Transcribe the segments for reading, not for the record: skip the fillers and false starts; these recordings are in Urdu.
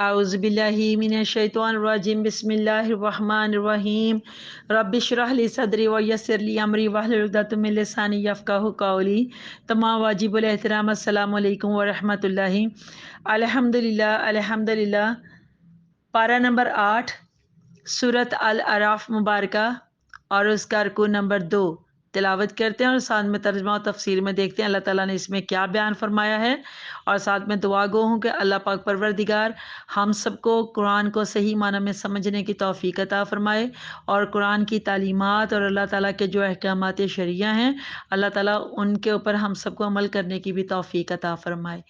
اعوذ باللہ من الشیطان الرجیم بسم اللہ الرحمن الرحیم رب اشرح لی صدری ویسر لی امری واحلل عقدۃ من لسانی یفقہوا قولی۔ تمام واجب الاحترام السلام علیکم ورحمۃ اللہ۔ الحمدللہ پارہ نمبر 8 سورۃ الاعراف مبارکہ اور اس کا رکوع نمبر 2 تلاوت کرتے ہیں اور ساتھ میں ترجمہ و تفسیر میں دیکھتے ہیں اللہ تعالیٰ نے اس میں کیا بیان فرمایا ہے، اور ساتھ میں دعا گو ہوں کہ اللہ پاک پروردگار ہم سب کو قرآن کو صحیح معنی میں سمجھنے کی توفیق عطا فرمائے، اور قرآن کی تعلیمات اور اللہ تعالیٰ کے جو احکامات شرعیہ ہیں اللہ تعالیٰ ان کے اوپر ہم سب کو عمل کرنے کی بھی توفیق عطا فرمائے،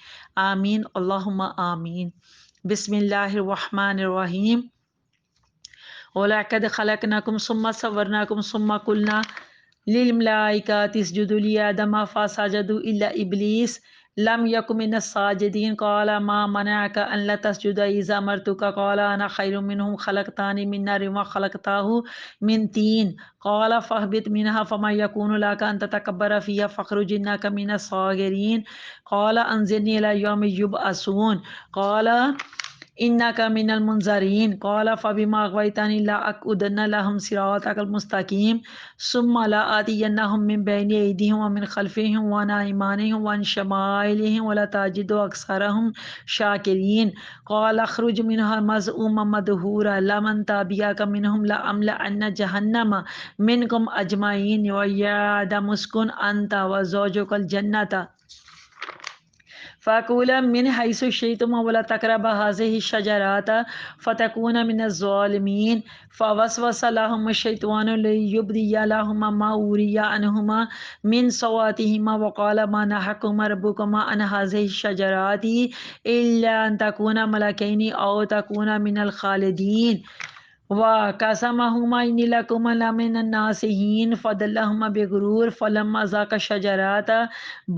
آمین اللہم آمین۔ بسم اللہ الرحمن الرحیم۔ وَلَقَدْ خَلَقْنَاكُمْ ثُمَّ صَوَّرْنَاكُمْ ثُمَّ قُلْنَا لِلْمَلَائِكَةِ اسْجُدُوا لِآدَمَ فَسَجَدُوا إِلَّا إِبْلِيسَ لَمْ يَكُن مِّنَ السَّاجِدِينَ قَالَ مَا مَنَعَكَ أَلَّا تَسْجُدَ إِذْ أَمَرْتُكَ قَالَ أَنَا خَيْرٌ مِّنْهُ خَلَقْتَنِي مِن نَّارٍ وَخَلَقْتَهُ مِن طِينٍ قَالَ فَاهْبِطْ مِنْهَا فَمَا يَكُونُ لَكَ أَن تَتَكَبَّرَ فِيهَا فَاخْرُجْ إِنَّكَ مِنَ الصَّاغِرِينَ قَالَ أَنظِرْنِي إِلَىٰ يَوْمِ يُبْعَثُونَ قَالَ إِنَّكَ مِنَ الْمُنظَرِينَ قَالَ فَبِمَا أَغْوَيْتَنِي لَأَقْعُدَنَّ لَهُمْ صِرَاطَكَ الْمُسْتَقِيمَ ثُمَّ لَآتِيَنَّهُم مِّن بَيْنِ أَيْدِيهِمْ وَمِنْ خَلْفِهِمْ وَعَنْ أَيْمَانِهِمْ وَعَنْ شَمَائِلِهِمْ وَلَتَجِدُ أَكْثَرَهُمْ شَاكِرِينَ قَالَ اخْرُجْ مِنْهَا مَذْءُومًا مَدْحُورًا لَمَن تَبِعَكَ مِنْهُمْ لَأَمْلَأَنَّ جَهَنَّمَ مِنكُمْ أَجْمَعِينَ وَيَا آدَمُ اسْكُنْ أَنْتَ وَزَوْجُكَ الْجَنَّةَ فَكُلَا مِنْ حَيْثُ شِئْتُمَا وَلَا تَقْرَبَا هَٰذِهِ الشَّجَرَةَ فَتَكُونَا مِنَ الظَّالِمِينَ فَوَسْوَسَ لَهُمَا الشَّيْطَانُ لِيُبْدِيَ لَهُمَا مَا وُرِيَ عَنْهُمَا مِنْ سَوْآتِهِمَا وَقَالَ مَا نَهَاكُمَا رَبُّكُمَا عَنْ هَٰذِهِ الشَّجَرَةِ إِلَّا أَن تَكُونَا مَلَكَيْنِ أَوْ تَكُونَا مِنَ الْخَالِدِينَ وَقَاسَمَهُمَا إِنِّي لَكُمَا لَمِنَ النَّاصِحِينَ فَدَلَّاهُمَا بِغُرُورٍ فَلَمَّا ذَاقَا الشَّجَرَةَ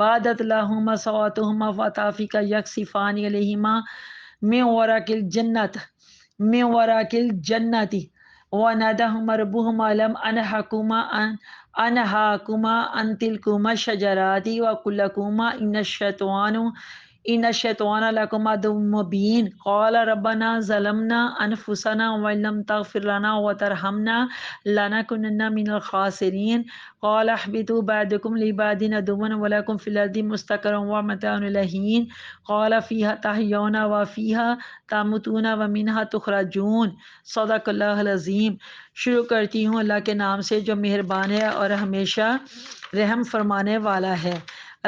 بَدَتْ لَهُمَا سَوْآتُهُمَا وَطَفِقَا يَخْصِفَانِ عَلَيْهِمَا مِن وَرَقِ الْجَنَّةِ وَنَادَاهُمَا رَبُّهُمَا أَلَمْ أَنْهَاكُمَا عَنْ تِلْكُمَا الشَّجَرَةِ وَأَقُل لَكُمَا إِنَّ الشَّيْطَانَ لَكُمْ عَدُوٌّ مُّبِينٌ قَالَ رَبَّنَا ظَلَمْنَا أَنفُسَنَا وَإِن لَّمْ تَغْفِرْ لَنَا وَتَرْحَمْنَا لَنَكُونَنَّ مِنَ الْخَاسِرِينَ قَالَ اهْبِطُوا بَعْضُكُمْ لِبَعْضٍ عَدُوٌّ وَلَكُمْ فِي الْأَرْضِ مُسْتَقَرٌّ وَمَتَاعٌ إِلَىٰ حِينٍ قَالَ فِيهَا تَحْيَوْنَ وَفِيهَا تَمُوتُونَ وَمِنْهَا تُخْرَجُونَ صدق اللہ العظیم۔ شروع کرتی ہوں اللہ کے نام سے جو مہربان ہے اور ہمیشہ رحم فرمانے والا ہے۔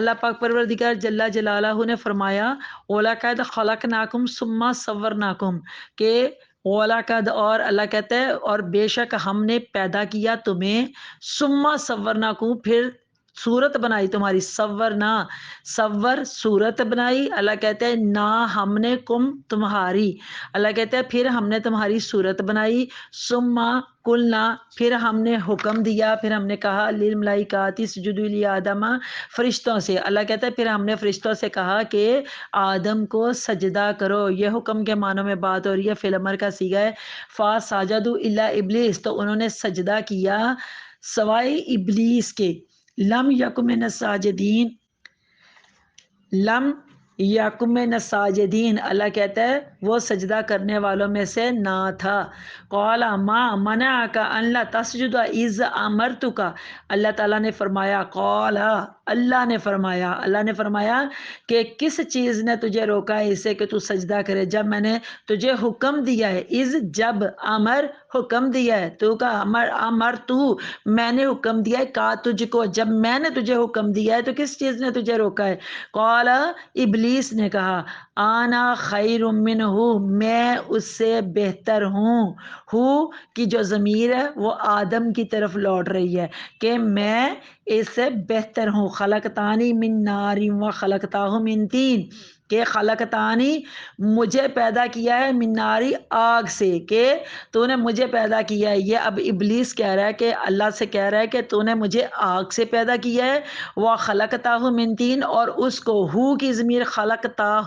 اللہ پاک پروردگار جل جلالہ نے فرمایا وَلَقَدْ خَلَقْنَاكُمْ ثُمَّ صَوَّرْنَاكُمْ کہ وَلَقَدْ اور اللہ کہتا ہے اور بے شک ہم نے پیدا کیا تمہیں ثُمَّ صَوَّرْنَاكُمْ پھر صورت بنائی تمہاری، صور صورت بنائی، اللہ کہتے ہیں نہ ہم نے کم تمہاری، اللہ کہتے ہیں پھر ہم نے تمہاری صورت بنائی، ثم قلنا پھر ہم نے حکم دیا، پھر ہم نے کہا للملائکات اسجدوا لآدم فرشتوں سے، اللہ کہتا ہے پھر ہم نے فرشتوں سے کہا کہ آدم کو سجدہ کرو، یہ حکم کے معنوں میں بات ہو رہی ہے، فعل امر کا صیغہ ہے، فسجدوا الا ابلیس تو انہوں نے سجدہ کیا سوائے ابلیس کے، لم یکن من الساجدین، لم یکن من الساجدین اللہ کہتا ہے وہ سجدہ کرنے والوں میں سے نہ تھا، قال ما منعک ان لا تسجد اذ امرتک اللہ تعالیٰ نے فرمایا، قال اللہ نے فرمایا کہ کس چیز نے تجھے روکا ہے اسے کہ تو سجدہ کرے جب میں نے تجھے حکم دیا ہے، اذ جب، امر حکم دیا ہے، تو کا امر تو میں نے حکم دیا ہے، کہا تجھ کو جب میں نے تجھے حکم دیا ہے تو کس چیز نے تجھے روکا ہے، قال ابلیس نے کہا آنا خیر منہ میں اس سے بہتر ہوں، کی جو ضمیر ہے وہ آدم کی طرف لوٹ رہی ہے کہ میں اس سے بہتر ہوں، خلقتانی من نار و خلقتہ من طین کہ خلقتانی مجھے پیدا کیا ہے من ناری آگ سے کہ تو نے مجھے پیدا کیا ہے، یہ اب ابلیس کہہ رہا ہے کہ اللہ سے کہہ رہا ہے کہ تو نے مجھے آگ سے پیدا کیا ہے، وہ خلقتہ من طین اور اس کو کی ضمیر خلقتہ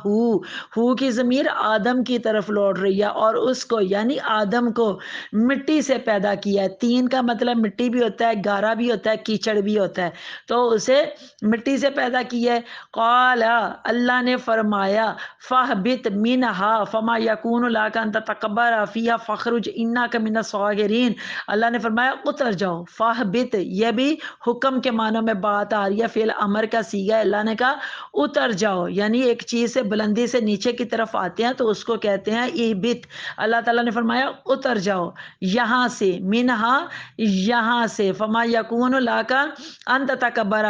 کی ضمیر آدم کی طرف لوٹ رہی ہے اور اس کو یعنی آدم کو مٹی سے پیدا کیا ہے، تین کا مطلب مٹی بھی ہوتا ہے، گارا بھی ہوتا ہے، کیچڑ بھی ہوتا ہے، تو اسے مٹی سے پیدا کیا ہے، قال اللہ نے فرمایا فرمایا فاہبت منہا فما یکون لک ان تتکبر فیہا فاخرج انک من الصاغرین، اللہ نے فرمایا اتر جاؤ، فاہبت یہ بھی حکم کے معنوں میں بات آ رہی ہے، فعل امر کا صیغہ ہے، اللہ نے کہا اتر جاؤ، یعنی ایک چیز سے بلندی سے نیچے کی طرف آتے ہیں تو اس کو کہتے ہیں ایبت، اللہ تعالیٰ نے فرمایا اتر جاؤ یہاں سے، منہا یہاں سے، فما یکون لک ان تتکبر،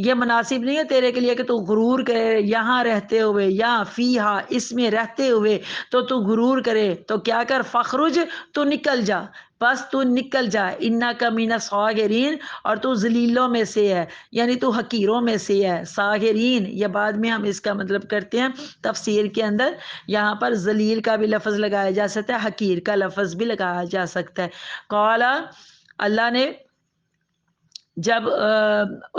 یہ مناسب نہیں ہے تیرے کے لیے کہ تو غرور کرے یہاں رہتے ہوئے، یا فیہا اس میں رہتے ہوئے تو غرور کرے، تو کیا کر فخرج تو نکل جا، بس تو نکل جا، انک من الصاغرین، اور تو ذلیلوں میں سے ہے، یعنی تو حقیروں میں سے ہے، صاغرین یہ بعد میں ہم اس کا مطلب کرتے ہیں تفسیر کے اندر، یہاں پر ذلیل کا بھی لفظ لگایا جا سکتا ہے، حقیر کا لفظ بھی لگایا جا سکتا ہے۔ قال، اللہ نے جب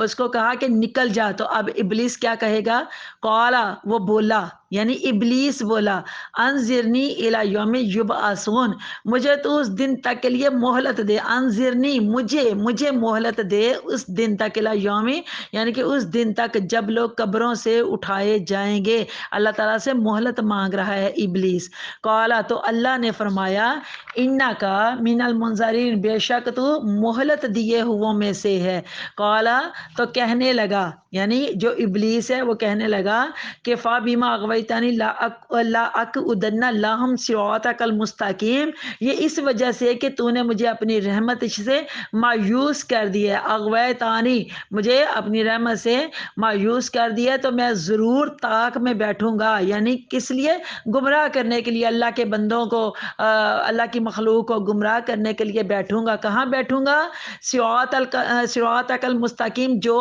اس کو کہا کہ نکل جا، تو اب ابلیس کیا کہے گا؟ قالا وہ بولا، یعنی ابلیس بولا انظرنی الی یوم یبعثون، مجھے تو اس دن تک کے لیے مہلت دے، انظرنی مجھے مہلت دے اس دن تک، الی یوم یعنی کہ اس دن تک جب لوگ قبروں سے اٹھائے جائیں گے، اللہ تعالیٰ سے مہلت مانگ رہا ہے ابلیس۔ قالا تو اللہ نے فرمایا انکا من المنظرین، بے شک تو مہلت دیے ہوں میں سے ہے۔ قالا تو کہنے لگا، یعنی جو ابلیس ہے وہ کہنے لگا کہ فَبِمَا أَغْوَيْتَنِي لَأَقْعُدَنَّ لَهُمْ صِرَاطَكَ الْمُسْتَقِيمَ، یہ اس وجہ سے کہ تو نے مجھے اپنی رحمت سے مایوس کر دیا ہے، اغویتانی مجھے اپنی رحمت سے مایوس کر دیا تو میں ضرور طاق میں بیٹھوں گا، یعنی کس لیے؟ گمراہ کرنے کے لیے، اللہ کے بندوں کو، اللہ کی مخلوق کو گمراہ کرنے کے لیے بیٹھوں گا۔ کہاں بیٹھوں گا؟ صراطک المستقیم، جو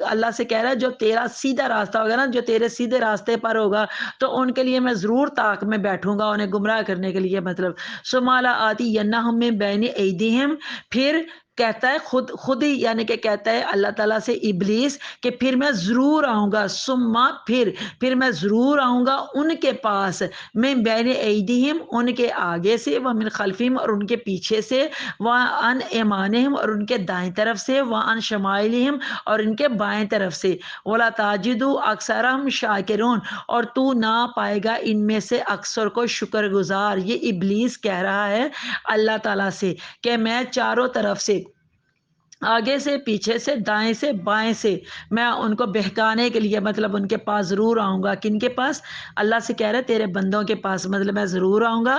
اللہ سے کہہ رہا ہے جو تیرا سیدھا راستہ ہوگا نا، جو تیرے سیدھے راستے پر ہوگا تو ان کے لیے میں ضرور طاق میں بیٹھوں گا، انہیں گمراہ کرنے کے لیے، مطلب سمالا آتی ینہم من بین ایدیہم، پھر کہتا ہے خود ہی، یعنی کہ کہتا ہے اللہ تعالیٰ سے ابلیس کہ پھر میں ضرور آؤں گا، سما پھر میں ضرور آؤں گا ان کے پاس، من بین ایدیہم ان کے آگے سے، ومن خلفہم اور ان کے پیچھے سے، وعن ایمانہم اور ان کے دائیں طرف سے، وعن شمائلہم اور ان کے بائیں طرف سے، ولا تاجدو اکثرہم شاکرون، اور تو نہ پائے گا ان میں سے اکثر کو شکر گزار۔ یہ ابلیس کہہ رہا ہے اللہ تعالیٰ سے کہ میں چاروں طرف سے، آگے سے، پیچھے سے، دائیں سے، بائیں سے، میں ان کو بہکانے کے لیے، مطلب ان کے پاس ضرور آؤں گا۔ کن کے پاس؟ اللہ سے کہہ رہے تیرے بندوں کے پاس، مطلب میں ضرور آؤں گا،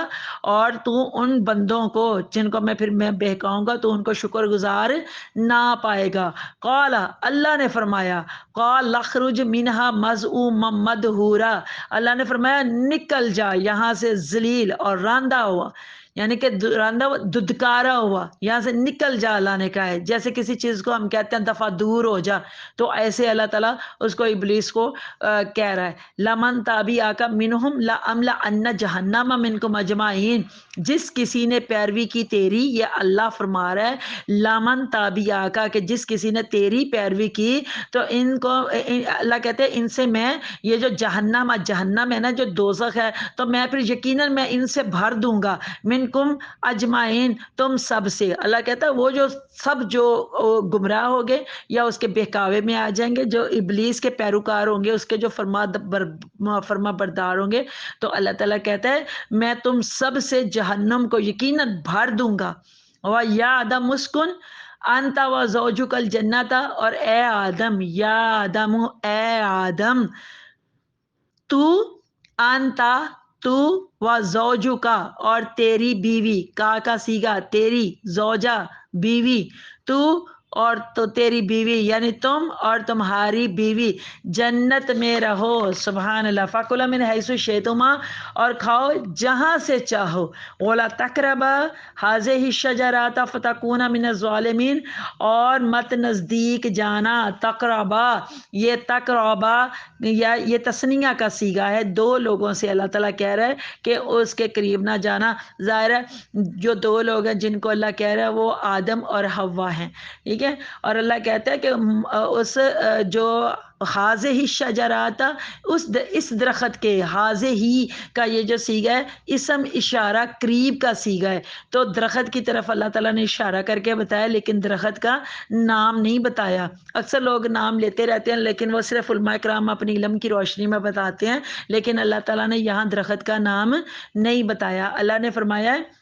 اور تو ان بندوں کو جن کو میں بہکاؤں گا تو ان کو شکر گزار نہ پائے گا۔ قال اللہ نے فرمایا، قال اخرج منہا مذءوما مدحورا، اللہ نے فرمایا نکل جا یہاں سے ذلیل اور راندہ ہوا، یعنی کہ راندہ ہوا، دھتکارا ہوا، یہاں سے نکل جا، اللہ نے کہا ہے، جیسے کسی چیز کو ہم کہتے ہیں دفعہ دور ہو جا، تو ایسے اللہ تعالیٰ اس کو ابلیس کو کہہ رہا ہے۔ لمن تابعک منہم لأملأن جہنم منکم اجمعین، جس کسی نے پیروی کی تیری، یہ اللہ فرما رہا ہے لمن تابعک کہ جس کسی نے تیری پیروی کی تو ان کو اللہ کہتے ہیں ان سے میں یہ جو جہنم ہے نا، جو دوزخ ہے، تو میں پھر یقیناً میں ان سے بھر دوں گا، منکم اجمعین تم سب سے، اللہ کہتا ہے وہ جو سب جو گمراہ ہو گئے یا اس کے بہکاوے میں آ جائیں گے، جو ابلیس کے پیروکار ہوں گے، اس کے جو فرما بردار ہوں گے، تو اللہ تعالیٰ کہتا ہے میں تم سب سے جہنم کو یقیناً بھر دوں گا۔ وَيَا آدَمُ اسْكُنْ انت وزوجک الجنت، اور اے آدم، یا آدم اے آدم، تو انتا تو و زوجو کا اور تیری بیوی، کا سیگا تیری، زوجہ بیوی، تو اور تو تیری بیوی یعنی تم اور تمہاری بیوی جنت میں رہو، سبحان اللہ، فَكُلَا مِنْ حَيْثُ شِئْتُمَا، اور کھاؤ جہاں سے چاہو، وَلَا تَقْرَبَا هَٰذِهِ الشَّجَرَةَ فَتَكُونَا مِنَ الظَّالِمِينَ، اور مت نزدیک جانا، تقربا، یہ تقربا یا یہ تثنیہ کا صیغہ ہے، دو لوگوں سے اللہ تعالیٰ کہہ رہا ہے کہ اس کے قریب نہ جانا، ظاہر ہے جو دو لوگ ہیں جن کو اللہ کہہ رہا ہے وہ آدم اور حوا ہیں، ٹھیک ہے، اور اللہ کہتا ہے کہ اس جو حاض ہی شجرات، اس درخت کے، حاض ہی کا یہ جو سیغہ ہے اسم اشارہ قریب کا سیغہ ہے، تو درخت کی طرف اللہ تعالیٰ نے اشارہ کر کے بتایا، لیکن درخت کا نام نہیں بتایا۔ اکثر لوگ نام لیتے رہتے ہیں لیکن وہ صرف علماء کرام اپنی علم کی روشنی میں بتاتے ہیں، لیکن اللہ تعالیٰ نے یہاں درخت کا نام نہیں بتایا۔ اللہ نے فرمایا ہے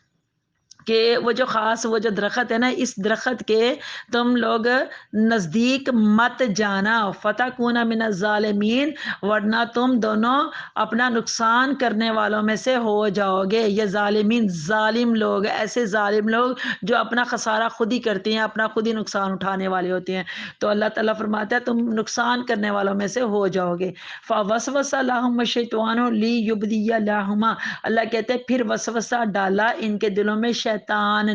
کہ وہ جو خاص وہ جو درخت ہے نا، اس درخت کے تم لوگ نزدیک مت جانا، فتکون من الظالمین، ورنہ تم دونوں اپنا نقصان کرنے والوں میں سے ہو جاؤ گے۔ یہ ظالمین ظالم لوگ، ایسے ظالم لوگ جو اپنا خسارہ خود ہی کرتے ہیں، اپنا خود ہی نقصان اٹھانے والے ہوتے ہیں۔ تو اللہ تعالیٰ فرماتا ہے تم نقصان کرنے والوں میں سے ہو جاؤ گے۔ فوسوس لہم الشیطان لیبدی لہما، اللہ کہتے ہیں پھر وسوسہ ڈالا ان کے دلوں میں شیطان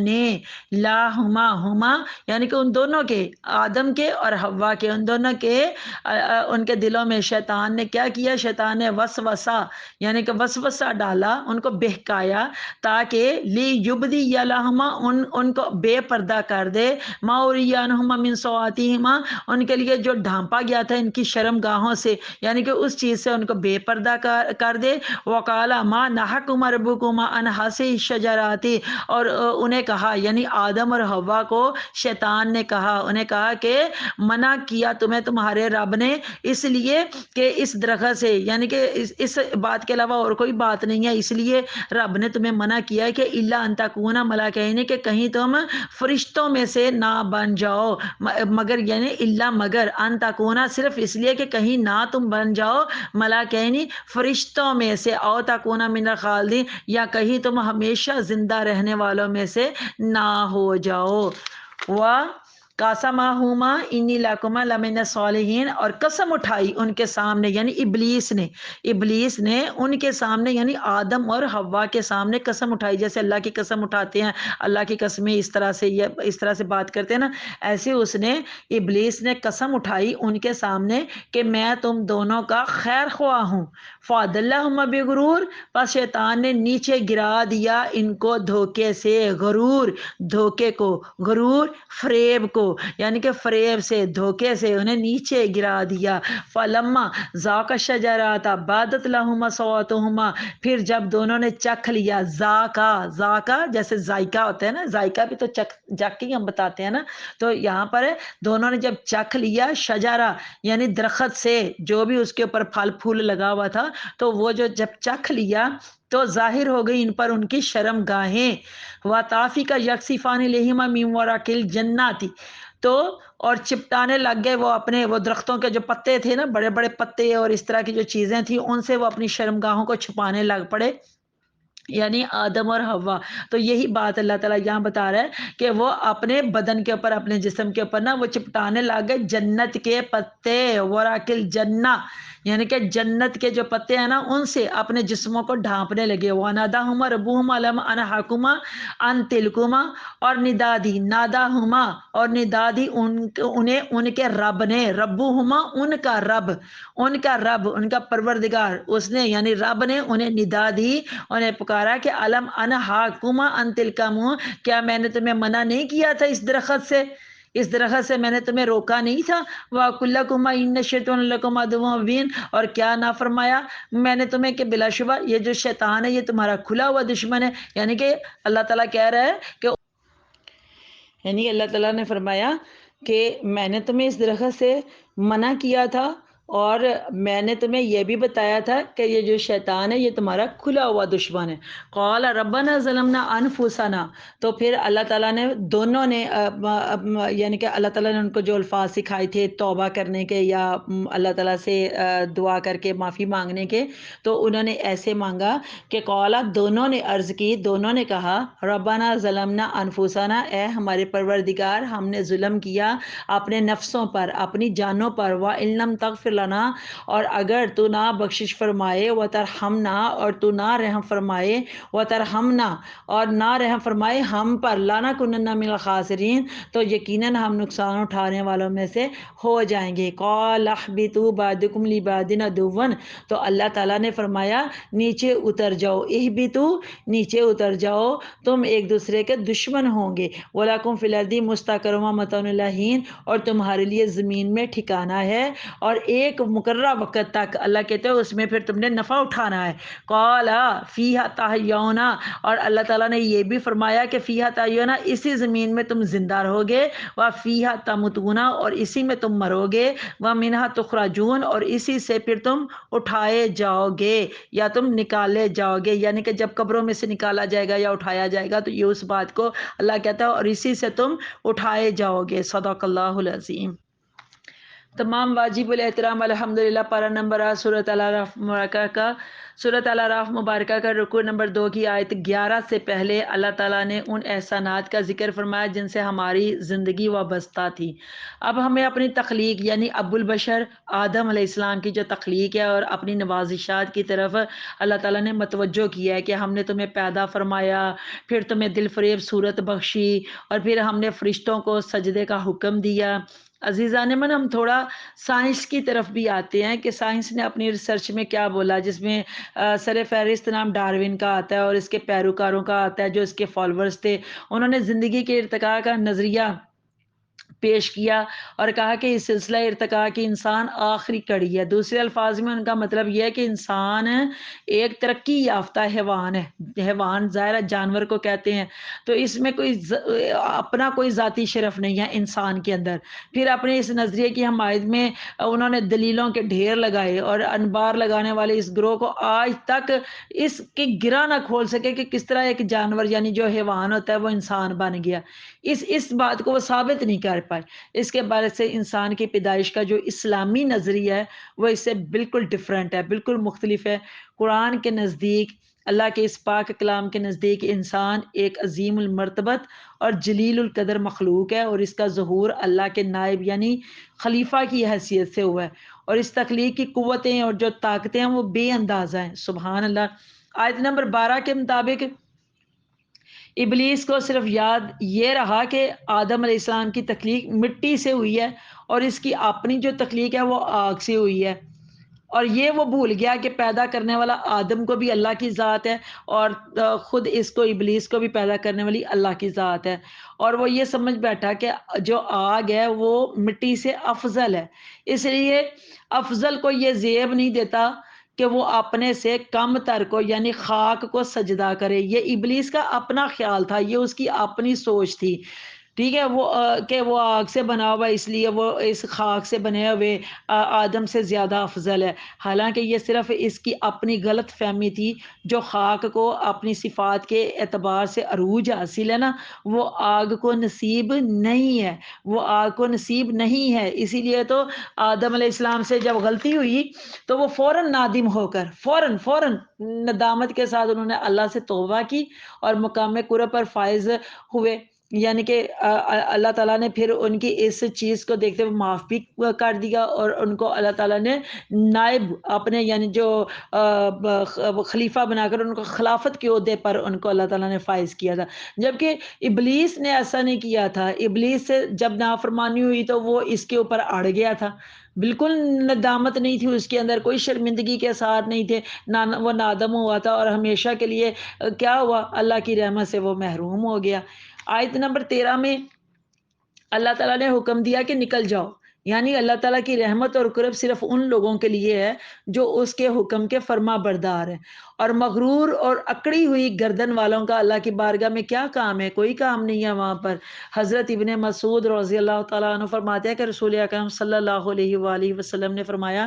نے، لاہما ہما یعنی کہ ان دونوں کے، آدم کے اور حوا کے، ان دونوں کے ان کے دلوں میں شیطان نے کیا کیا؟ شیطان نے وسوسہ یعنی کہ وسوسہ ڈالا، ان کو بہکایا تاکہ لی یبدی لہما ان کو بے پردہ کر دے، ما اوریانہما من سواتہما ان کے لیے جو ڈھانپا گیا تھا ان کی شرم گاہوں سے، یعنی کہ اس چیز سے ان کو بے پردہ کر دے۔ وقالا ما نہکما ربکما عن ہذہ الشجرۃ، اور انہیں کہا یعنی آدم اور حوا کو شیطان نے کہا، انہیں کہا کہ منع کیا تمہیں تمہارے رب نے اس لیے کہ اس درخت سے، یعنی کہ اس بات کے علاوہ اور کوئی بات نہیں ہے، اس لیے رب نے تمہیں منع کیا ہے کہ الا ان تکونا ملائکین، کہ کہیں تم فرشتوں میں سے نہ بن جاؤ، مگر یعنی الا مگر، ان تکونا صرف اس لیے کہ کہیں نہ تم بن جاؤ ملائکین فرشتوں میں سے، او تکونا من الخالدین یا کہیں تم ہمیشہ زندہ رہنے والوں میں سے نہ ہو جاؤ۔ قاسمہما انی لکما لمن الصالحین، اور قسم اٹھائی ان کے سامنے یعنی ابلیس نے ان کے سامنے یعنی آدم اور حوا کے سامنے قسم اٹھائی، جیسے اللہ کی قسم اٹھاتے ہیں، اللہ کی قسمیں اس طرح سے بات کرتے ہیں نا، ایسے ابلیس نے قسم اٹھائی ان کے سامنے کہ میں تم دونوں کا خیر خواہ ہوں۔ فَأَضَلَّهُمَا بِغُرُورٍ، پس شیطان نے نیچے گرا دیا ان کو دھوکے سے، غرور دھوکے کو، غرور فریب کو، یعنی کہ فریب سے، دھوکے سے انہیں نیچے گرا دیا۔ فَلَمَّا ذَاقَا الشَّجَرَةَ بَدَتْ لَهُمَا سَوْآتُهُمَا، پھر جب دونوں نے چکھ لیا، ذائقہ جیسے ذائقہ ہوتا ہے نا، ذائقہ بھی تو چکھ کے ہم بتاتے ہیں نا، تو یہاں پر دونوں نے جب چکھ لیا شجرہ یعنی درخت سے، جو بھی اس کے اوپر پھل پھول لگا ہوا تھا، تو وہ جو جب چکھ لیا تو ظاہر ہو گئی ان پر ان کی شرم گاہیں۔ وَطَافِقَ يَخْصِفَانِ لَهُمَا مِن وَرَقِ الْجَنَّةِ، تو اور چپٹانے لگ گئے وہ اپنے وہ درختوں کے جو پتے تھے نا، بڑے بڑے پتے اور اس طرح کی جو چیزیں تھیں، ان سے وہ اپنی شرمگاہوں کو چھپانے لگ پڑے، یعنی آدم اور حوا۔ تو یہی بات اللہ تعالیٰ یہاں بتا رہا ہے کہ وہ اپنے بدن کے اوپر، اپنے جسم کے اوپر نا وہ چپٹانے لگ گئے جنت کے پتے، وراکل جنہ یعنی کہ جنت کے جو پتے ہیں نا ان سے اپنے جسموں کو ڈھانپنے لگے۔ وَنَادَاهُمَا رَبُّهُمَا أَلَمْ أَنْهَاكُمَا عَنْ تِلْكُمَا، اور ندا دی، ناداہما اور ندا دی انہیں ان کے رب نے، ربُّهُمَا ان کا رب ان کا پروردگار، اس نے یعنی رب نے انہیں ندا دی، انہیں پکارا کہ الم انہاکما ان تلکما، کیا میں نے تمہیں منع نہیں کیا تھا اس درخت سے، اس درخت سے میں نے تمہیں روکا نہیں تھا؟ وَأَقُلْ لَكُمَا إِنَّ الشَّيْطَانَ لَكُمْ عَدُوٌّ مُبِينٌ، اور کیا نہ فرمایا میں نے تمہیں کہ بلا شبہ یہ جو شیطان ہے یہ تمہارا کھلا ہوا دشمن ہے، یعنی کہ اللہ تعالیٰ کہہ رہا ہے کہ یعنی اللہ تعالیٰ نے فرمایا کہ میں نے تمہیں اس درخت سے منع کیا تھا، اور میں نے تمہیں یہ بھی بتایا تھا کہ یہ جو شیطان ہے یہ تمہارا کھلا ہوا دشمن ہے۔ قال ربنا ظلمنا انفسنا، تو پھر اللہ تعالیٰ نے دونوں نے یعنی کہ اللہ تعالیٰ نے ان کو جو الفاظ سکھائے تھے توبہ کرنے کے یا اللہ تعالیٰ سے دعا کر کے معافی مانگنے کے، تو انہوں نے ایسے مانگا کہ قال، دونوں نے عرض کی، دونوں نے کہا ربنا ظلمنا انفسنا، اے ہمارے پروردگار ہم نے ظلم کیا اپنے نفسوں پر، اپنی جانوں پر، وَإِن لَّمْ تَغْفِرْ لَنَا، اور اگر تو نہ بخشش فرمائے، وَتَرْحَمْنَا، اور تو نہ رحم فرمائے، وَتَرْحَمْنَا، اور نہ رحم فرمائے ہم پر، لَنَكُونَنَّ مِنَ الْخَاسِرِينَ، تو یقیناً ہم نقصان اٹھانے والوں میں سے ہو جائیں گے۔ قَالَ اهْبِطُوا بَعْضُكُمْ لِبَعْضٍ عَدُوٌّ، تو اللہ تعالیٰ نے فرمایا نیچے اتر جاؤ، اہبطوا نیچے اتر جاؤ، تم ایک دوسرے کے دشمن ہوں گے، وَلَكُمْ فِي الْأَرْضِ مُسْتَقَرٌّ وَمَتَاعٌ إِلَىٰ حِینٍ، اور تمہارے لیے زمین میں ٹھکانہ ہے اور ایک مقررہ وقت تک اللہ کہتے ہیں اس میں پھر تم نے نفع اٹھانا ہے. قال فیہا تحیون، اور اللہ تعالیٰ نے یہ بھی فرمایا کہ فیہا تحیون، اسی زمین میں تم زندہ رہو گے، و فیہا تموتون، اور اسی میں تم مرو گے، و منہا تخرجون، اور اسی سے پھر تم اٹھائے جاؤ گے یا تم نکالے جاؤ گے. یعنی کہ جب قبروں میں سے نکالا جائے گا یا اٹھایا جائے گا تو یہ اس بات کو اللہ کہتا ہے اور اسی سے تم اٹھائے جاؤ گے. صدق اللہ العظیم. تمام واجب الاحترام الحمدللہ پارہ نمبر 8 سورۃ الاعراف مبارکہ کا سورۃ الاعراف مبارکہ کا رکوع نمبر 2 کی آیت 11 سے پہلے اللہ تعالیٰ نے ان احسانات کا ذکر فرمایا جن سے ہماری زندگی وابستہ تھی. اب ہمیں اپنی تخلیق یعنی ابو البشر آدم علیہ السلام کی جو تخلیق ہے اور اپنی نوازشات کی طرف اللہ تعالیٰ نے متوجہ کیا ہے کہ ہم نے تمہیں پیدا فرمایا، پھر تمہیں دل فریب صورت بخشی، اور پھر ہم نے فرشتوں کو سجدے کا حکم دیا. عزیزان من، ہم تھوڑا سائنس کی طرف بھی آتے ہیں کہ سائنس نے اپنی ریسرچ میں کیا بولا، جس میں سر فہرست نام ڈاروین کا آتا ہے اور اس کے پیروکاروں کا آتا ہے جو اس کے فالورز تھے. انہوں نے زندگی کے ارتقاء کا نظریہ پیش کیا اور کہا کہ اس سلسلہ ارتقاء کی انسان آخری کڑی ہے. دوسرے الفاظ میں ان کا مطلب یہ ہے کہ انسان ایک ترقی یافتہ حیوان ہے. حیوان ظاہر جانور کو کہتے ہیں، تو اس میں اپنا کوئی ذاتی شرف نہیں ہے انسان کے اندر. پھر اپنے اس نظریے کی حمایت میں انہوں نے دلیلوں کے ڈھیر لگائے اور انبار لگانے والے اس گروہ کو آج تک اس کی گرہ نہ کھول سکے کہ کس طرح ایک جانور یعنی جو حیوان ہوتا ہے وہ انسان بن گیا. اس بات کو وہ ثابت نہیں کر پائے. اس کے بارے سے انسان کی پیدائش کا جو اسلامی نظریہ ہے وہ اس سے بالکل ڈیفرنٹ ہے، بالکل مختلف ہے. قرآن کے نزدیک، اللہ کے اس پاک کلام کے نزدیک انسان ایک عظیم المرتبت اور جلیل القدر مخلوق ہے اور اس کا ظہور اللہ کے نائب یعنی خلیفہ کی حیثیت سے ہوا ہے، اور اس تخلیق کی قوتیں اور جو طاقتیں ہیں وہ بے اندازہ ہیں. سبحان اللہ. آیت نمبر 12 کے مطابق ابلیس کو صرف یاد یہ رہا کہ آدم علیہ السلام کی تخلیق مٹی سے ہوئی ہے اور اس کی اپنی جو تخلیق ہے وہ آگ سے ہوئی ہے، اور یہ وہ بھول گیا کہ پیدا کرنے والا آدم کو بھی اللہ کی ذات ہے اور خود اس کو ابلیس کو بھی پیدا کرنے والی اللہ کی ذات ہے. اور وہ یہ سمجھ بیٹھا کہ جو آگ ہے وہ مٹی سے افضل ہے، اس لیے افضل کو یہ زیب نہیں دیتا کہ وہ اپنے سے کم تر کو یعنی خاک کو سجدہ کرے. یہ ابلیس کا اپنا خیال تھا، یہ اس کی اپنی سوچ تھی. ٹھیک ہے، وہ کہ وہ آگ سے بنا ہوا اس لیے وہ اس خاک سے بنے ہوئے آدم سے زیادہ افضل ہے. حالانکہ یہ صرف اس کی اپنی غلط فہمی تھی. جو خاک کو اپنی صفات کے اعتبار سے عروج حاصل ہے نا، وہ آگ کو نصیب نہیں ہے، وہ آگ کو نصیب نہیں ہے. اسی لیے تو آدم علیہ السلام سے جب غلطی ہوئی تو وہ فوراً نادم ہو کر فوراً ندامت کے ساتھ انہوں نے اللہ سے توبہ کی اور مقام قرب پر فائز ہوئے. یعنی کہ اللہ تعالیٰ نے پھر ان کی اس چیز کو دیکھتے ہوئے معاف بھی کر دیا اور ان کو اللہ تعالیٰ نے نائب اپنے یعنی جو خلیفہ بنا کر ان کو خلافت کے عہدے پر ان کو اللہ تعالیٰ نے فائز کیا تھا. جبکہ ابلیس نے ایسا نہیں کیا تھا. ابلیس سے جب نافرمانی ہوئی تو وہ اس کے اوپر اڑ گیا تھا، بالکل ندامت نہیں تھی اس کے اندر، کوئی شرمندگی کے اثار نہیں تھے، وہ نادم ہوا تھا اور ہمیشہ کے لیے کیا ہوا، اللہ کی رحمت سے وہ محروم ہو گیا. آیت نمبر 13 میں اللہ تعالیٰ نے حکم دیا کہ نکل جاؤ، یعنی اللہ تعالیٰ کی رحمت اور قرب صرف ان لوگوں کے لیے ہے جو اس کے حکم کے فرما بردار ہیں. اور مغرور اور اکڑی ہوئی گردن والوں کا اللہ کی بارگاہ میں کیا کام ہے؟ کوئی کام نہیں ہے وہاں پر. حضرت ابن مسعود رضی اللہ تعالیٰ عنہ فرماتے ہیں کہ رسول اکرم صلی اللہ علیہ وآلہ وسلم نے فرمایا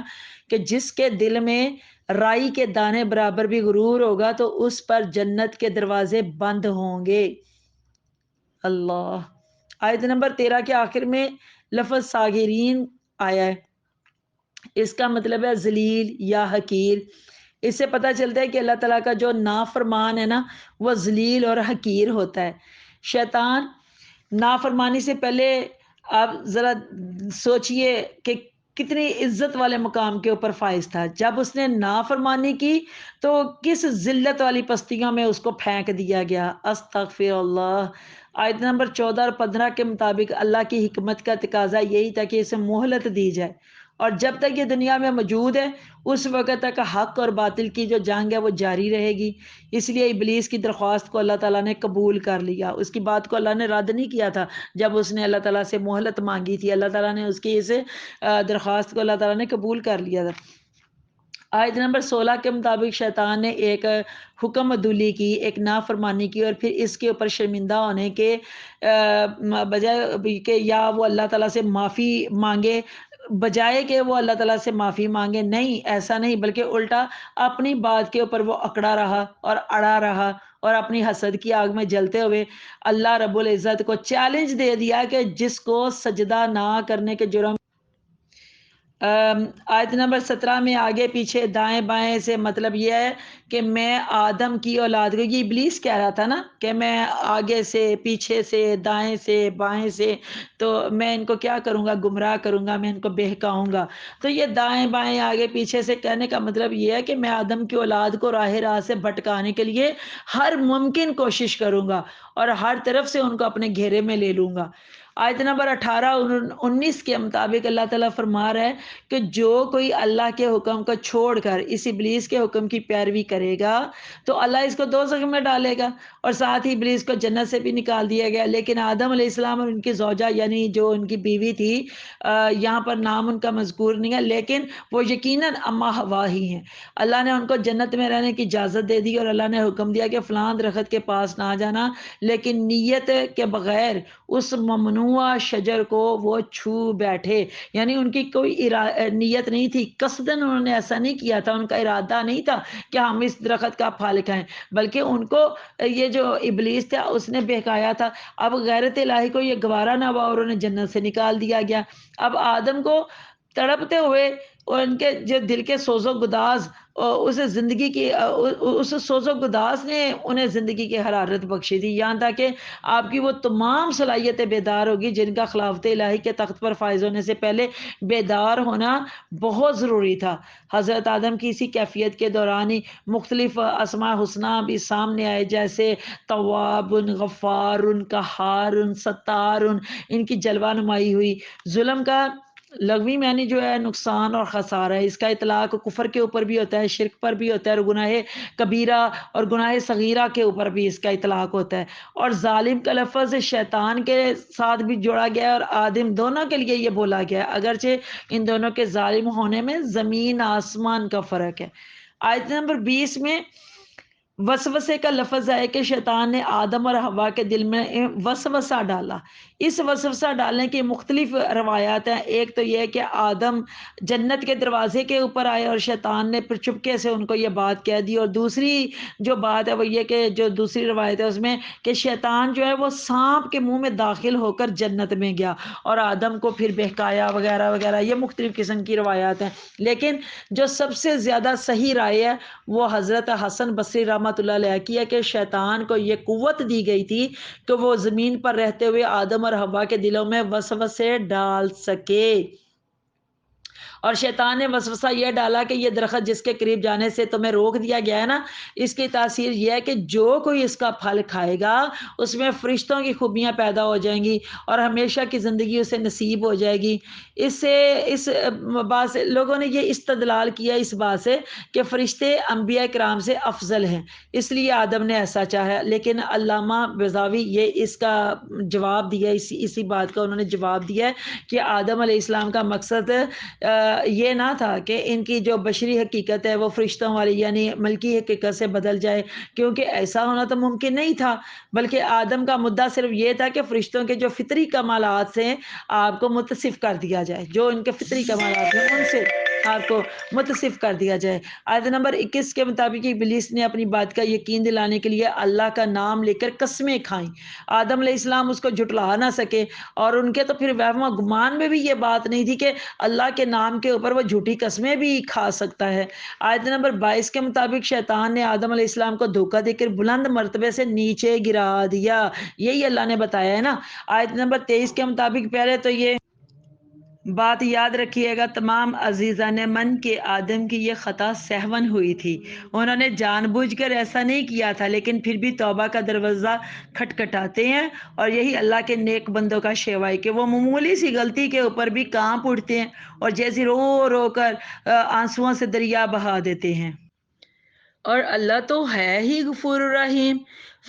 کہ جس کے دل میں رائی کے دانے برابر بھی غرور ہوگا تو اس پر جنت کے دروازے بند ہوں گے. اللہ. آیت نمبر 13 کے آخر میں لفظ ساغرین آیا ہے، اس کا مطلب ہے ذلیل یا حقیر. اس سے پتہ چلتا ہے کہ اللہ تعالیٰ کا جو نافرمان ہے نا وہ ذلیل اور حقیر ہوتا ہے. شیطان نافرمانی سے پہلے آپ ذرا سوچئے کہ کتنی عزت والے مقام کے اوپر فائز تھا. جب اس نے نافرمانی کی تو کس ذلت والی پستیوں میں اس کو پھینک دیا گیا. استغفر اللہ. آیت نمبر 14 اور 15 کے مطابق اللہ کی حکمت کا تقاضا یہی تھا کہ اسے مہلت دی جائے اور جب تک یہ دنیا میں موجود ہے اس وقت تک حق اور باطل کی جو جنگ ہے وہ جاری رہے گی۔ اس لیے ابلیس کی درخواست کو اللہ تعالیٰ نے قبول کر لیا، اس کی بات کو اللہ نے رد نہیں کیا تھا جب اس نے اللہ تعالیٰ سے مہلت مانگی تھی، اللہ تعالیٰ نے اس کی اس درخواست کو اللہ تعالیٰ نے قبول کر لیا تھا۔ آیت نمبر 16 کے مطابق شیطان نے ایک حکم عدولی کی، ایک نافرمانی کی، اور پھر اس کے اوپر شرمندہ ہونے کے بجائے کہ یا وہ اللہ تعالیٰ سے معافی مانگے، بجائے کہ وہ اللہ تعالیٰ سے معافی مانگے، نہیں ایسا نہیں، بلکہ الٹا اپنی بات کے اوپر وہ اکڑا رہا اور اڑا رہا، اور اپنی حسد کی آگ میں جلتے ہوئے اللہ رب العزت کو چیلنج دے دیا کہ جس کو سجدہ نہ کرنے کے جرم آیت نمبر 17 میں آگے پیچھے دائیں بائیں سے مطلب یہ ہے کہ میں آدم کی اولاد کو، یہ ابلیس کہہ رہا تھا نا کہ میں آگے سے پیچھے سے دائیں سے بائیں سے تو میں ان کو کیا کروں گا، گمراہ کروں گا، میں ان کو بہکاؤں گا۔ تو یہ دائیں بائیں آگے پیچھے سے کہنے کا مطلب یہ ہے کہ میں آدم کی اولاد کو راہ راہ سے بھٹکانے کے لیے ہر ممکن کوشش کروں گا اور ہر طرف سے ان کو اپنے گھیرے میں لے لوں گا۔ آیت نمبر 18-19 کے مطابق اللہ تعالیٰ فرما رہا ہے کہ جو کوئی اللہ کے حکم کو چھوڑ کر اس ابلیس کے حکم کی پیروی کرے گا تو اللہ اس کو دوزخ میں ڈالے گا، اور ساتھ ہی ابلیس کو جنت سے بھی نکال دیا گیا۔ لیکن آدم علیہ السلام اور ان کی زوجہ یعنی جو ان کی بیوی تھی، یہاں پر نام ان کا مذکور نہیں ہے، لیکن وہ یقیناً اما حوا ہی ہیں۔ اللہ نے ان کو جنت میں رہنے کی اجازت دے دی اور اللہ نے حکم دیا کہ فلاں درخت کے پاس نہ جانا، لیکن نیت کے بغیر اس ممنوع شجر کو وہ چھو بیٹھے، یعنی ان کی کوئی نیت نہیں تھی، قصداً انہوں نے ایسا نہیں کیا تھا، ان کا ارادہ نہیں تھا کہ ہم اس درخت کا پھل کھائیں، بلکہ ان کو یہ جو ابلیس تھا اس نے بہکایا تھا۔ اب غیرت الہی کو یہ گوارا نہ ہوا اور انہیں جنت سے نکال دیا گیا۔ اب آدم کو تڑپتے ہوئے اور ان کے جو دل کے سوز و گداز، اس زندگی کی اس سوز و گداز نے انہیں زندگی کی حرارت بخشی تھی، یہاں تک کہ آپ کی وہ تمام صلاحیتیں بیدار ہوگی جن کا خلافت الہی کے تخت پر فائز ہونے سے پہلے بیدار ہونا بہت ضروری تھا۔ حضرت آدم کی اسی کیفیت کے دوران ہی مختلف اسماء حسنہ بھی سامنے آئے، جیسے تواب، غفار، قہار، ستار، ان کی جلوہ نمائی ہوئی۔ ظلم کا لغوی معنی جو ہے نقصان اور خسارہ ہے، اس کا اطلاق کفر کے اوپر بھی ہوتا ہے، شرک پر بھی ہوتا ہے، اور گناہ کبیرہ اور گناہ صغیرہ کے اوپر بھی اس کا اطلاق ہوتا ہے۔ اور ظالم کا لفظ شیطان کے ساتھ بھی جوڑا گیا ہے اور آدم، دونوں کے لیے یہ بولا گیا ہے، اگرچہ ان دونوں کے ظالم ہونے میں زمین آسمان کا فرق ہے۔ آیت نمبر 20 میں وسوسے کا لفظ ہے کہ شیطان نے آدم اور حوا کے دل میں وسوسہ ڈالا۔ اس وسوسہ ڈالنے کی مختلف روایات ہیں۔ ایک تو یہ کہ آدم جنت کے دروازے کے اوپر آئے اور شیطان نے پھر چپکے سے ان کو یہ بات کہہ دی، اور دوسری جو بات ہے وہ یہ کہ جو دوسری روایت ہے اس میں کہ شیطان جو ہے وہ سانپ کے منہ میں داخل ہو کر جنت میں گیا اور آدم کو پھر بہکایا وغیرہ وغیرہ، یہ مختلف قسم کی روایات ہیں۔ لیکن جو سب سے زیادہ صحیح رائے ہے وہ حضرت حسن بصری رحمۃ اللہ علیہ کی ہے کہ شیطان کو یہ قوت دی گئی تھی کہ وہ زمین پر رہتے ہوئے آدم اور حوا کے دلوں میں وسوسے ڈال سکے، اور شیطان نے وسوسہ یہ ڈالا کہ یہ درخت جس کے قریب جانے سے تمہیں روک دیا گیا ہے نا، اس کی تاثیر یہ ہے کہ جو کوئی اس کا پھل کھائے گا اس میں فرشتوں کی خوبیاں پیدا ہو جائیں گی اور ہمیشہ کی زندگی اسے نصیب ہو جائے گی۔ اس بات سے لوگوں نے یہ استدلال کیا اس بات سے کہ فرشتے انبیاء کرام سے افضل ہیں، اس لیے آدم نے ایسا چاہا۔ لیکن علامہ بیضاوی یہ اس کا جواب دیا، اسی بات کا انہوں نے جواب دیا ہے کہ آدم علیہ السلام کا مقصد یہ نہ تھا کہ ان کی جو بشری حقیقت ہے وہ فرشتوں والی یعنی ملکی حقیقت سے بدل جائے، کیونکہ ایسا ہونا تو ممکن نہیں تھا، بلکہ آدم کا مدعا صرف یہ تھا کہ فرشتوں کے جو فطری کمالات سے آپ کو متصف کر دیا جائے، جو ان کے فطری کمالات ہیں ان سے آپ کو متصف کر دیا جائے۔ آیت نمبر 21 کے مطابق ابلیس نے اپنی بات کا یقین دلانے کے لیے اللہ کا نام لے کر قسمیں کھائیں، آدم علیہ السلام اس کو جھٹلا نہ سکے، اور ان کے تو پھر وہم و گمان میں بھی یہ بات نہیں تھی کہ اللہ کے نام کے اوپر وہ جھوٹی قسمیں بھی کھا سکتا ہے۔ آیت نمبر 22 کے مطابق شیطان نے آدم علیہ السلام کو دھوکہ دے کر بلند مرتبے سے نیچے گرا دیا، یہی اللہ نے بتایا ہے نا۔ آیت نمبر 23 کے مطابق پہلے تو یہ بات یاد رکھیے گا تمام عزیزان من کے آدم کی یہ خطا سہون ہوئی تھی، انہوں نے جان بوجھ کر ایسا نہیں کیا تھا، لیکن پھر بھی توبہ کا دروازہ کھٹکھٹاتے ہیں، اور یہی اللہ کے نیک بندوں کا شیوا ہے کہ وہ معمولی سی غلطی کے اوپر بھی کانپ اٹھتے ہیں اور جیسے رو رو کر آنسوؤں سے دریا بہا دیتے ہیں۔ اور اللہ تو ہے ہی غفور الرحیم،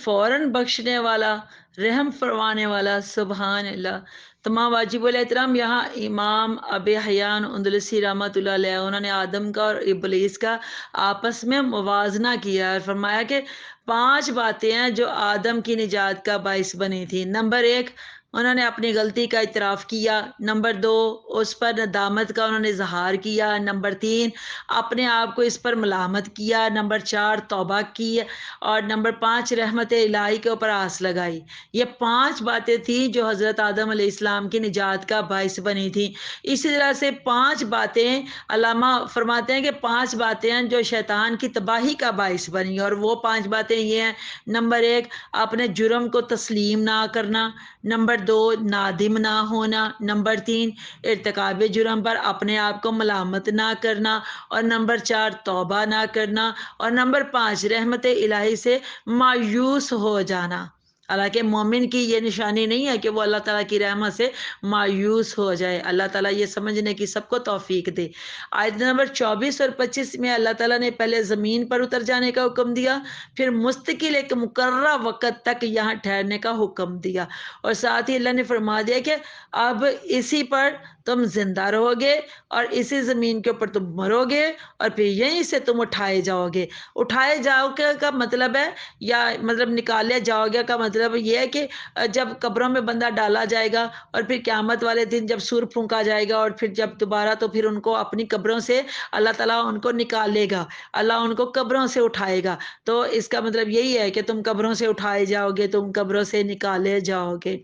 فوراً بخشنے والا، رحم فرمانے والا، سبحان اللہ۔ تمام واجب الاحترام، یہاں امام ابی حیان اندلسی رحمۃ اللہ علیہ انہوں نے آدم کا اور ابلیس کا آپس میں موازنہ کیا اور فرمایا کہ 5 باتیں ہیں جو آدم کی نجات کا باعث بنی تھی۔ نمبر 1، انہوں نے اپنی غلطی کا اعتراف کیا۔ نمبر 2، اس پر ندامت کا انہوں نے اظہار کیا۔ نمبر 3، اپنے آپ کو اس پر ملامت کیا۔ نمبر 4، توبہ کی۔ اور نمبر 5، رحمت الہی کے اوپر آس لگائی۔ یہ 5 باتیں تھیں جو حضرت آدم علیہ السلام کی نجات کا باعث بنی تھیں۔ اسی طرح سے 5 باتیں علامہ فرماتے ہیں کہ 5 باتیں ہیں جو شیطان کی تباہی کا باعث بنی، اور وہ 5 باتیں یہ ہیں۔ نمبر 1، اپنے جرم کو تسلیم نہ کرنا۔ نمبر 2، نادم نہ ہونا۔ نمبر 3، ارتکاب جرم پر اپنے آپ کو ملامت نہ کرنا۔ اور نمبر 4، توبہ نہ کرنا۔ اور نمبر 5، رحمت الہی سے مایوس ہو جانا۔ حالانکہ مومن کی یہ نشانی نہیں ہے کہ وہ اللہ تعالیٰ کی رحمت سے مایوس ہو جائے۔ اللہ تعالیٰ یہ سمجھنے کی سب کو توفیق دے۔ آیت نمبر 24 اور 25 میں اللہ تعالیٰ نے پہلے زمین پر اتر جانے کا حکم دیا، پھر مستقل ایک مقررہ وقت تک یہاں ٹھہرنے کا حکم دیا، اور ساتھ ہی اللہ نے فرما دیا کہ اب اسی پر تم زندہ رہو گے اور اسی زمین کے اوپر تم مرو گے، اور پھر یہیں سے تم اٹھائے جاؤ گے۔ اٹھائے جاؤ گے کا مطلب ہے، یا مطلب نکالے جاؤ گے کا مطلب یہ ہے کہ جب قبروں میں بندہ ڈالا جائے گا اور پھر قیامت والے دن جب سور پھونکا جائے گا اور پھر جب دوبارہ، تو پھر ان کو اپنی قبروں سے اللہ تعالیٰ ان کو نکالے گا، اللہ ان کو قبروں سے اٹھائے گا۔ تو اس کا مطلب یہی ہے کہ تم قبروں سے اٹھائے جاؤ گے، تم قبروں سے نکالے جاؤ گے۔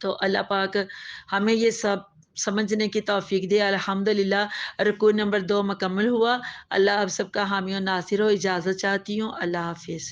تو اللہ پاک ہمیں یہ سب سمجھنے کی توفیق دے۔ الحمدللہ رکوع نمبر 2 مکمل ہوا۔ اللہ آپ سب کا حامی و ناصر ہو۔ اجازت چاہتی ہوں، اللہ حافظ۔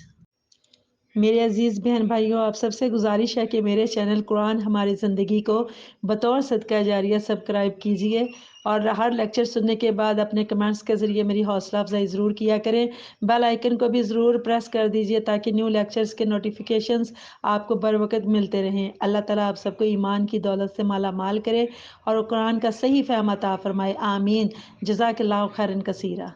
میرے عزیز بہن بھائیوں، آپ سب سے گزارش ہے کہ میرے چینل قرآن ہماری زندگی کو بطور صدقہ جاریہ سبسکرائب کیجئے، اور ہر لیکچر سننے کے بعد اپنے کمنٹس کے ذریعے میری حوصلہ افزائی ضرور کیا کریں۔ بیل آئیکن کو بھی ضرور پریس کر دیجئے تاکہ نیو لیکچرز کے نوٹیفیکیشنز آپ کو بر وقت ملتے رہیں۔ اللہ تعالیٰ آپ سب کو ایمان کی دولت سے مالا مال کرے اور قرآن کا صحیح فہم عطا فرمائے، آمین۔ جزاک اللہ خیرا کثیرا۔